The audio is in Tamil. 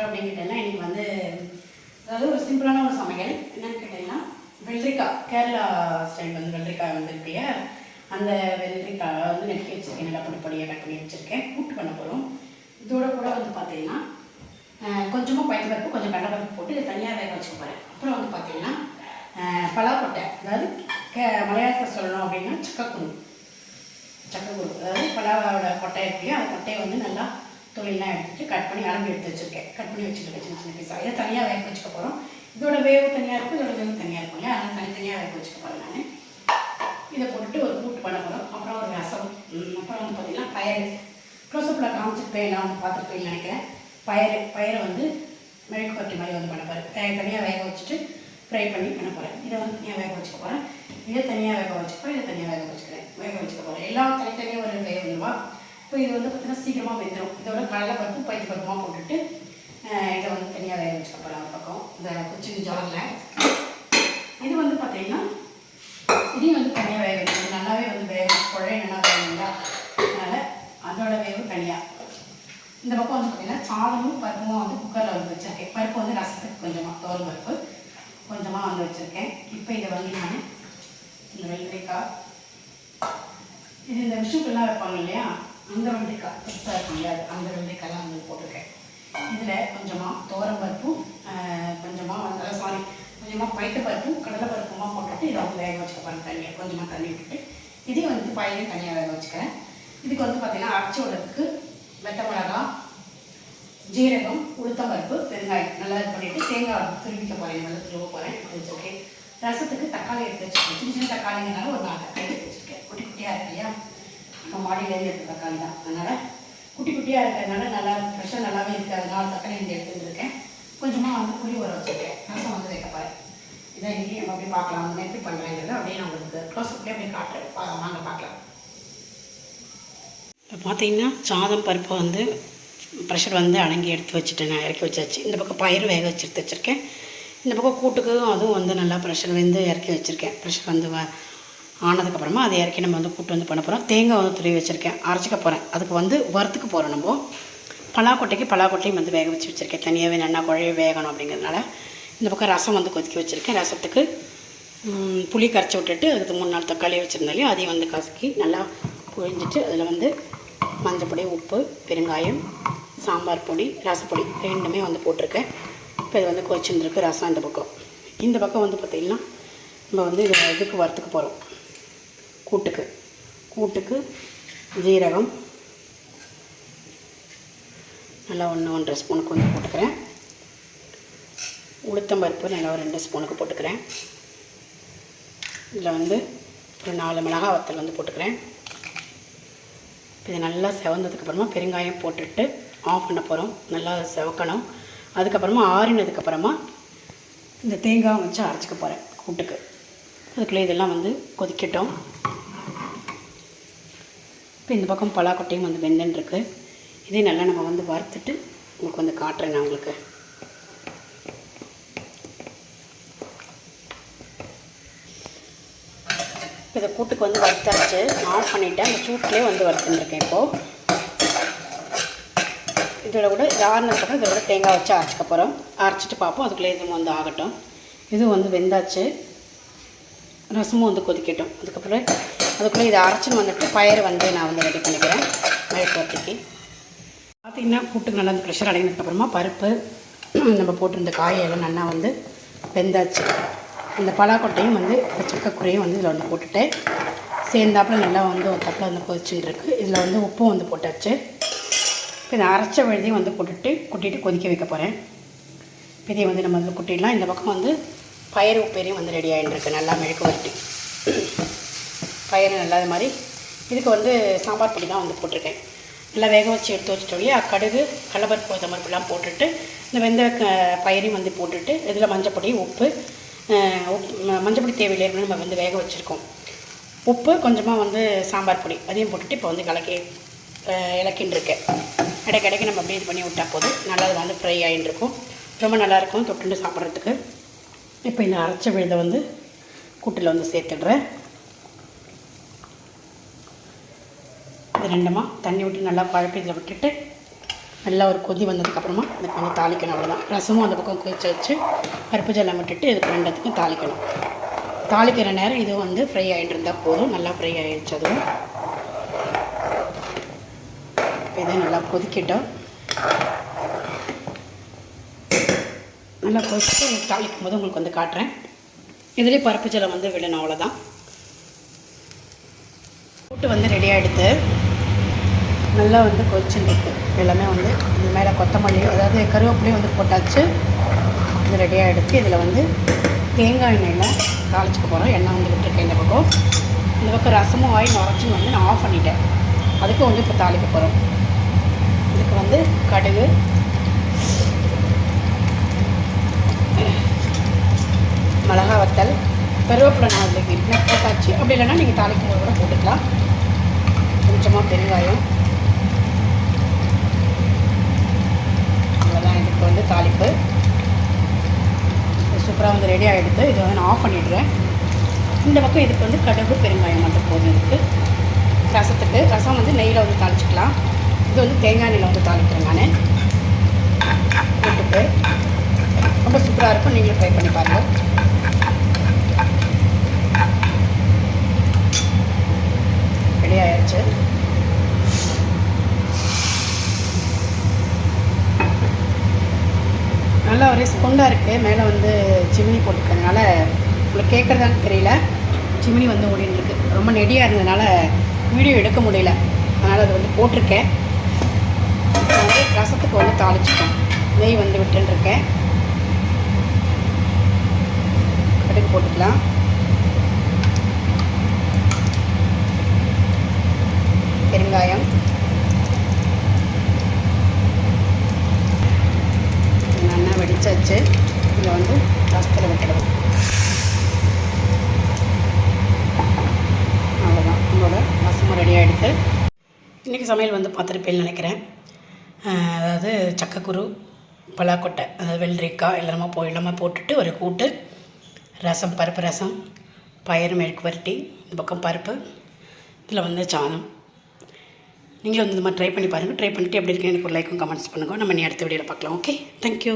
பண்ணுறோம் அப்படின்னு கேட்டீங்கன்னா இன்றைக்கி வந்து அதாவது ஒரு சிம்பிளான ஒரு சமையல் என்னென்னு கேட்டிங்கன்னா வெள்ளரிக்காய் கேரளா ஸ்டைல் வந்து வெள்ளரிக்காய் வந்து இருக்கு இல்லையா அந்த வெள்ளரிக்காய் வந்து நெருக்கி வச்சுருக்கேன் நல்லா பொடியாக கட் பண்ணி வச்சுருக்கேன் கூட்டு பண்ண போகிறோம். இதோட கூட வந்து பார்த்தீங்கன்னா கொஞ்சமாக பயன்பருப்பு கொஞ்சம் கடலைப்பருப்பு போட்டு இதை தனியாக வேக வச்சுக்க போகிறேன். அப்புறம் வந்து பார்த்தீங்கன்னா பலாக்கொட்டை அதாவது மலையாளத்தில் சொல்லணும் அப்படின்னா சக்கக்குரு அதாவது பலாவோட கொட்டை இருக்கு இல்லையா அந்த கொட்டையை வந்து நல்லா தொழிலாம் எடுத்துகிட்டு கட் பண்ணி அலம்பி எடுத்து வச்சுருக்கேன். கட் பண்ணி வச்சுருக்கேன் சின்ன சின்ன பீஸாக. இதை தனியாக வேக வச்சுக்க போகிறோம். இதோட வேவு தனியாக இருக்கும், இதோட வேவு தனியாக இருக்கும் இல்லையா, அதனால் தனித்தனியாக வேக வச்சுக்க போகிறேன். நான் இதை போட்டுட்டு ஒரு கூட்டு பண்ண போகிறோம். அப்புறம் ஒரு ரசம், அப்புறம் வந்து பார்த்திங்கன்னா பயறு க்ளோஸ்அப்பில் காமிச்சிருப்பேன், நான் வந்து பார்த்துருப்பேன்னு நினைக்கிறேன். பயரை வந்து மெழுக்கு பட்டி மாதிரி வந்து பண்ண போகிறேன். தனியாக வேக வச்சுட்டு ஃப்ரை பண்ணி பண்ண போகிறேன். இதை வந்து தனியாக வேக வச்சுக்க போகிறேன். இதை தனியாக வேக வச்சுக்கிறேன், இதை தனியாக வேக வச்சுக்க போகிறேன். எல்லாம் தனித்தனியாக ஒரு வேகணுமா. இப்போ இது வந்து பார்த்திங்கன்னா சீக்கிரமாக வெந்துடும். இதோட கடலைப்பருப்பு பருப்புமாக போட்டுட்டு இதை வந்து தனியாக வேக வச்சுக்க போகிறேன். ஒரு பக்கம் இந்த குச்சின் ஜாரில் இது வந்து பார்த்திங்கன்னா இதையும் வந்து தனியாக வேக வைக்கணும். நல்லாவே வந்து குழைய நல்லா வேணுங்களா, அதனால் அதோட வேவு தனியாக. இந்த பக்கம் வந்து பார்த்திங்கன்னா சாதமும் பருப்பும் வந்து குக்கரில் வந்து வச்சுருக்கேன். பருப்பு வந்து ரசத்துக்கு கொஞ்சமாக தோரம் பருப்பு கொஞ்சமாக வந்து வச்சுருக்கேன். இப்போ இதை வந்து நான் இந்த வெள்ளரிக்காய் இது இந்த விஷுக்கெல்லாம் வைப்பாங்க இல்லையா அந்த வெள்ளரிக்காய் பெருசாக இருக்கும் இல்லையா அந்த வெள்ளரிக்காய்லாம் வந்து போட்டிருக்கேன். இதில் கொஞ்சமாக தோரம் பருப்பும் கொஞ்சமாக வந்து கொஞ்சமாக பருப்பும் கடலை பருப்புமாக போட்டுட்டு இதை வந்து வேக வச்சுக்க போகிறேன். தண்ணியை கொஞ்சமாக தண்ணி விட்டுட்டு இதையும் வந்து பயிரையும் தனியாக வேக வச்சுக்கிறேன். இதுக்கு வந்து பார்த்திங்கன்னா அரைச்சி விடுறதுக்கு வெட்டை மிளகாய், ஜீரகம், உளுத்தம்பருப்பு, பெருங்காயம் நல்லா இது பண்ணிவிட்டு தேங்காய் துருவிக்க போகிறேன். நல்லா துருவ போகிறேன். எடுத்து வச்சுருக்கேன். ரசத்துக்கு தக்காளி எடுத்து வச்சுருக்கேன். சின்ன சின்ன தக்காளிங்கனால ஒரு 4 தக்காளி எடுத்து வச்சுருக்கேன். குட்டி குட்டியாக இருக்கு இல்லையா, நம்ம மாடியிலேருந்து எடுத்த தக்காளி தான், அதனால் குட்டி குட்டியாக இருக்கிறதுனால நல்லா ஃப்ரெஷ்ஷாக நல்லாவே இருக்குது. அது 4 தக்காளி வந்து எடுத்துருக்கேன். கொஞ்சமாக வந்து புளி ஊற வச்சுருக்கேன். ரசம் வந்து வைக்க போகிறேன். இதை இன்றைக்கி நம்ம அப்படியே பார்க்கலாம். நம்ம எப்படி பண்ணுறேங்கிறது அப்படியே நான் உங்களுக்கு க்ளோஸ்அப்லேயே அப்படியே காட்டுறேன். வாங்க பார்க்கலாம். இப்போ பார்த்தீங்கன்னா சாதம் பருப்பை வந்து ப்ரெஷர் வந்து அடங்கி எடுத்து வச்சுட்டு நான் இறக்கி வச்சாச்சு. இந்த பக்கம் பயிர் வேக வச்சு எடுத்து வச்சுருக்கேன். இந்த பக்கம் கூட்டுக்கும் அதுவும் வந்து நல்லா ப்ரெஷர் வந்து இறக்கி வச்சுருக்கேன். ப்ரெஷர் வந்து ஆனதுக்கப்புறமா அதை இறக்கி நம்ம வந்து கூட்டு வந்து பண்ண போகிறோம். தேங்காய் வந்து துருவி வச்சுருக்கேன், அரைச்சிக்க போகிறேன். அதுக்கு வந்து வறுத்துக்கு போகிறோம். நம்ம பலாக்கொட்டையும் வந்து வேக வச்சுருக்கேன். தனியாகவே நல்லா குழைய வேகணும் அப்படிங்கிறதுனால. இந்த பக்கம் ரசம் வந்து கொதிக்க வச்சுருக்கேன். ரசத்துக்கு புளி கரைச்சி விட்டுட்டு அதுக்கு 3-4 தக்காளி வச்சுருந்தாலையும் அதையும் வந்து கசக்கி நல்லா புழிஞ்சிட்டு அதில் வந்து மஞ்சப்பொடி, உப்பு, பெருங்காயம், சாம்பார் பொடி, ரசப்பொடி ரெண்டுமே வந்து போட்டிருக்கேன். இப்போ இது வந்து கொதிச்சுருக்கு ரசம். இந்த பக்கம் வந்து பார்த்திங்கன்னா நம்ம வந்து இதுக்கு வறுத்துக்க போகிறோம். கூட்டுக்கு ஜீரகம் நல்லா 1-1.5 ஸ்பூனுக்கு வந்து போட்டுக்கிறேன். உளுத்தம்பருப்பு நல்லா ஒரு 2 ஸ்பூனுக்கு போட்டுக்கிறேன். இதில் வந்து ஒரு 4 மிளகாய் வத்தல் வந்து போட்டுக்கிறேன். இது நல்லா செவந்ததுக்கப்புறமா பெருங்காயம் போட்டுட்டு ஆஃப் பண்ண போகிறோம். நல்லா செவக்கணும். அதுக்கப்புறமா ஆறினதுக்கப்புறமா இந்த தேங்காய் வச்சு அரைச்சிக்க போகிறேன் கூட்டுக்கு. அதுக்குள்ளே இதெல்லாம் வந்து கொதிக்கட்டும். இப்போ இந்த பக்கம் பலாக்கொட்டையும் வந்து வெந்துன்ருக்கு. இதே நல்லா நம்ம வந்து வறுத்துட்டு உங்களுக்கு வந்து காட்டுறேன் நான் உங்களுக்கு. இப்போ இதை கூட்டுக்கு வந்து வறுத்தாச்சு, ஆஃப் பண்ணிவிட்டேன். அந்த சூட்லேயே வந்து வறுத்துட்டுருக்கேன். இப்போது இதோட கூட ஆறுனதுக்கப்புறம் இதோட தேங்காய் வச்சு அரைச்சிக்க போகிறோம். அரைச்சிட்டு பார்ப்போம். அதுக்குள்ளே இதுவும் வந்து ஆகட்டும். இதுவும் வந்து வெந்தாச்சு. ரசமும் வந்து கொதிக்கட்டும். அதுக்குள்ளே இதை அரைச்சின்னு வந்துட்டு பயிரை வந்து நான் வந்து ரெடி பண்ணிக்கிறேன் மெழுக்கு வட்டிக்கு. பார்த்திங்கன்னா கூட்டுக்கு நல்லா அந்த ப்ரெஷர் அடங்கினதுக்கப்புறமா பருப்பு நம்ம போட்டிருந்த காயெல்லாம் நல்லா வந்து வெந்தாச்சு. இந்த பலாக்கொட்டையும் வந்து சக்கக்குறையும் வந்து இதில் வந்து போட்டுட்டு சேர்ந்தாப்பில் நல்லா வந்து ஒரு தப்பில் வந்து கொதிச்சுட்டு இருக்குது. இதில் வந்து உப்பும் வந்து போட்டாச்சு. இப்போ இதை அரைச்ச விழுதையும் வந்து கொட்டிட்டு கொதிக்க வைக்க போகிறேன். இதை வந்து நம்ம வந்து கொட்டிடலாம். இந்த பக்கம் வந்து பயிறு உப்பேரியும் வந்து ரெடி ஆகிட்டுருக்கு. நல்லா மெழுக்கு வரட்டி பயிறு நல்லா இது மாதிரி. இதுக்கு வந்து சாம்பார் பொடி தான் வந்து போட்டிருக்கேன். நல்லா வேக வச்சு எடுத்து வச்சுட்டோடையே கடுகு, கடலைப்பருப்பு, உளுத்தம்பருப்புலாம் போட்டுட்டு இந்த வெந்த பயிரையும் வந்து போட்டுட்டு இதில் மஞ்சப்பொடி, உப்பு மஞ்சப்பொடி தேவையில்லை நம்ம வந்து வேக வச்சுருக்கோம். உப்பு கொஞ்சமாக வந்து சாம்பார் பொடி அதையும் போட்டுட்டு இப்போ வந்து இலக்கின்னு இருக்கேன். இடைக்கிடைக்கு நம்ம அப்படியே இது பண்ணி விட்டால் போதும். நல்லா அது வந்து ஃப்ரை ஆகிட்டுருக்கும். ரொம்ப நல்லாயிருக்கும் தொட்டுண்டு சாப்பிட்றதுக்கு. இப்போ இந்த அரைச்ச விழுதை வந்து கூட்டில் வந்து சேர்த்துடுறேன். இது ரெண்டுமா தண்ணி விட்டு நல்லா குழப்பி இதில் விட்டுட்டு நல்லா ஒரு கொதி வந்ததுக்கப்புறமா இதுக்கு வந்து தாளிக்கணும். அவ்வளோதான். ரசமும் அந்த பக்கம் கொதிச்சு வச்சு பருப்பு ஜல்லம் விட்டுட்டு இதுக்கு ரெண்டுத்துக்கும் தாளிக்கணும். தாளிக்கிற நேரம் இதுவும் வந்து ஃப்ரை ஆகிட்டு இருந்தால் போதும். நல்லா ஃப்ரை ஆகிடுச்சு. அதுவும் இதை நல்லா கொதிக்கிட்டோம். நல்லா கொதிச்சுட்டு உங்களுக்கு தாளிக்கும் போது உங்களுக்கு வந்து காட்டுறேன். இதுலேயே பருப்பு ஜலம் வந்து விடணும். அவ்வளோதான். கூட்டு வந்து ரெடி ஆகிடுது. நல்லா வந்து கொதிச்சுருக்கு. எல்லாமே வந்து இது மேலே கொத்தமல்லியும் அதாவது கருவேப்பிலையும் வந்து போட்டாச்சு. இது ரெடியாக எடுத்து இதில் வந்து தேங்காய் எண்ணெயில் தாளிச்சுக்க போகிறோம். எண்ணெய் வந்து விட்டுருக்கேன் இந்த பக்கம். இந்த பக்கம் ரசமும் ஆயில் நுரைச்சும் வந்து நான் ஆஃப் பண்ணிட்டேன். அதுக்கும் வந்து இப்போ தாளிக்க போகிறோம். இதுக்கு வந்து கடுகு, மிளகா வத்தல், கருவேப்பிலை நான் அதில் வீட்டில் போட்டாச்சு. அப்படி இல்லைன்னா நீங்கள் தாளிக்கும் போது கூட போட்டுக்கலாம். கொஞ்சமாக பெருங்காயம். அவ்வளோதான். இதுக்கு வந்து தாளிப்பு சூப்பராக வந்து ரெடி ஆகிடுது. இதை வந்து நான் ஆஃப் பண்ணிடுறேன். இந்த பக்கம் இதுக்கு வந்து கடுகு பெருங்காயம் மட்டும் போதும். இதுக்கு ரசத்துக்கு ரசம் வந்து நெய்யில் வந்து தாளிச்சிக்கலாம். இது வந்து தேங்காய் எண்ணெயில் வந்து தாளிக்கிறேன் நான். கூட்டுக்கு ரொம்ப சூப்பராக இருக்கும். நீங்களும் ட்ரை பண்ணி பாருங்கள். ரெடி ஆயிடுச்சு. நல்லா ஒரே ஸ்பொண்டாக இருக்குது. மேலே வந்து சிம்னி போட்டுக்கிறதுனால உங்களுக்கு கேட்குறதான்னு தெரியல. சிம்னி வந்து ஓடிட்டுருக்கு. ரொம்ப நெடியாக இருந்ததுனால வீடியோ எடுக்க முடியல. அதனால் அது வந்து போட்டிருக்கேன். வந்து ரசத்துக்கு வந்து தாளிச்சிட்டோம். நெய் வந்து விட்டுருக்கேன். கடுகு போட்டுக்கலாம். பெருங்காயம், நல்லா வெடிச்சாச்சு. இதை வந்து ரசத்தில் விட்டுடுவோம். அவ்வளோதான். நம்மளோட ரசமும் ரெடி ஆகிடுது. இன்றைக்கி சமையல் வந்து பார்த்துருப்பேன்னு நினைக்கிறேன். அதாவது சக்கக்குரு, பலாக்கொட்டை, அதாவது வெள்ளரிக்காய் எல்லாமே போட்டுட்டு ஒரு கூட்டு, ரசம், பருப்பு ரசம், பயிறு மெழுக்கு வரட்டி, இந்த பக்கம் பருப்பு, இதில் வந்து சாதம். நீங்களும் வந்து இந்த மாதிரி ட்ரை பண்ணி பாருங்கள். ட்ரை பண்ணிவிட்டு எப்படி இருக்குன்னு எனக்கு ஒரு லைக்கும் கமெண்ட்ஸ் பண்ணுங்கள். நம்ம அடுத்த வீடியோவில் பார்க்கலாம். Okay, thank you.